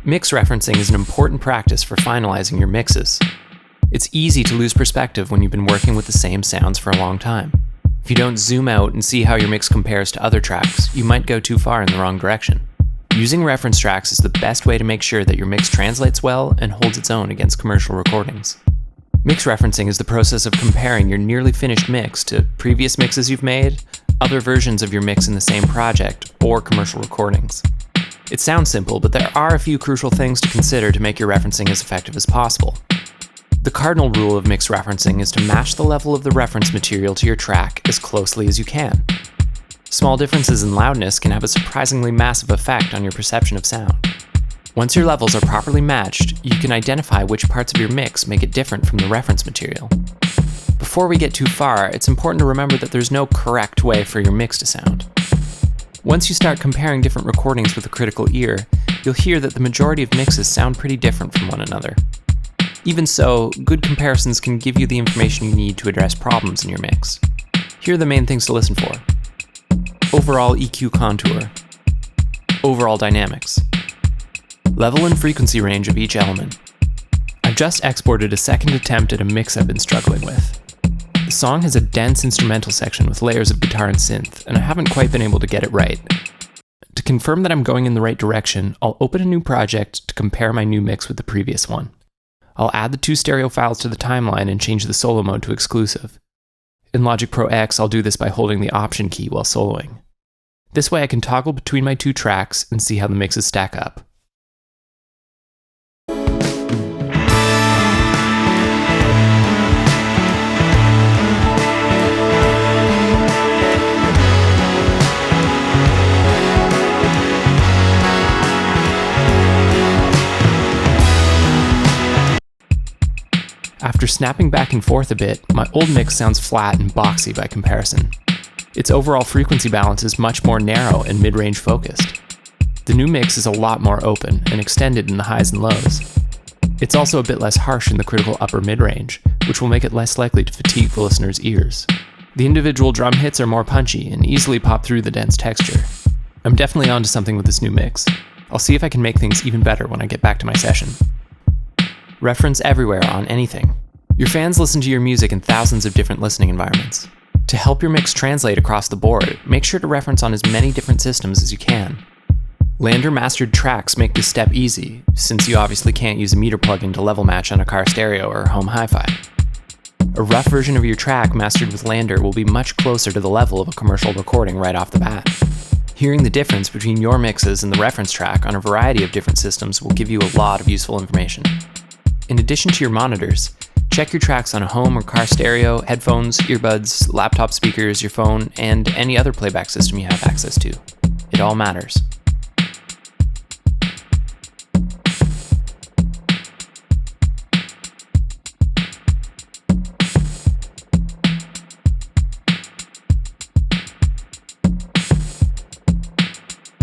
Mix referencing is an important practice for finalizing your mixes. It's easy to lose perspective when you've been working with the same sounds for a long time. If you don't zoom out and see how your mix compares to other tracks, you might go too far in the wrong direction. Using reference tracks is the best way to make sure that your mix translates well and holds its own against commercial recordings. Mix referencing is the process of comparing your nearly finished mix to previous mixes you've made, other versions of your mix in the same project, or commercial recordings. It sounds simple, but there are a few crucial things to consider to make your referencing as effective as possible. The cardinal rule of mix referencing is to match the level of the reference material to your track as closely as you can. Small differences in loudness can have a surprisingly massive effect on your perception of sound. Once your levels are properly matched, you can identify which parts of your mix make it different from the reference material. Before we get too far, it's important to remember that there's no correct way for your mix to sound. Once you start comparing different recordings with a critical ear, you'll hear that the majority of mixes sound pretty different from one another. Even so, good comparisons can give you the information you need to address problems in your mix. Here are the main things to listen for. Overall EQ contour. Overall dynamics. Level and frequency range of each element. I've just exported a second attempt at a mix I've been struggling with. The song has a dense instrumental section with layers of guitar and synth, and I haven't quite been able to get it right. To confirm that I'm going in the right direction, I'll open a new project to compare my new mix with the previous one. I'll add the 2 stereo files to the timeline and change the solo mode to exclusive. In Logic Pro X, I'll do this by holding the Option key while soloing. This way I can toggle between my 2 tracks and see how the mixes stack up. After snapping back and forth a bit, my old mix sounds flat and boxy by comparison. Its overall frequency balance is much more narrow and mid-range focused. The new mix is a lot more open and extended in the highs and lows. It's also a bit less harsh in the critical upper mid-range, which will make it less likely to fatigue the listener's ears. The individual drum hits are more punchy and easily pop through the dense texture. I'm definitely onto something with this new mix. I'll see if I can make things even better when I get back to my session. Reference everywhere on anything. Your fans listen to your music in thousands of different listening environments. To help your mix translate across the board, make sure to reference on as many different systems as you can. LANDR mastered tracks make this step easy, since you obviously can't use a meter plugin to level match on a car stereo or home hi-fi. A rough version of your track mastered with LANDR will be much closer to the level of a commercial recording right off the bat. Hearing the difference between your mixes and the reference track on a variety of different systems will give you a lot of useful information. In addition to your monitors, check your tracks on a home or car stereo, headphones, earbuds, laptop speakers, your phone, and any other playback system you have access to. It all matters.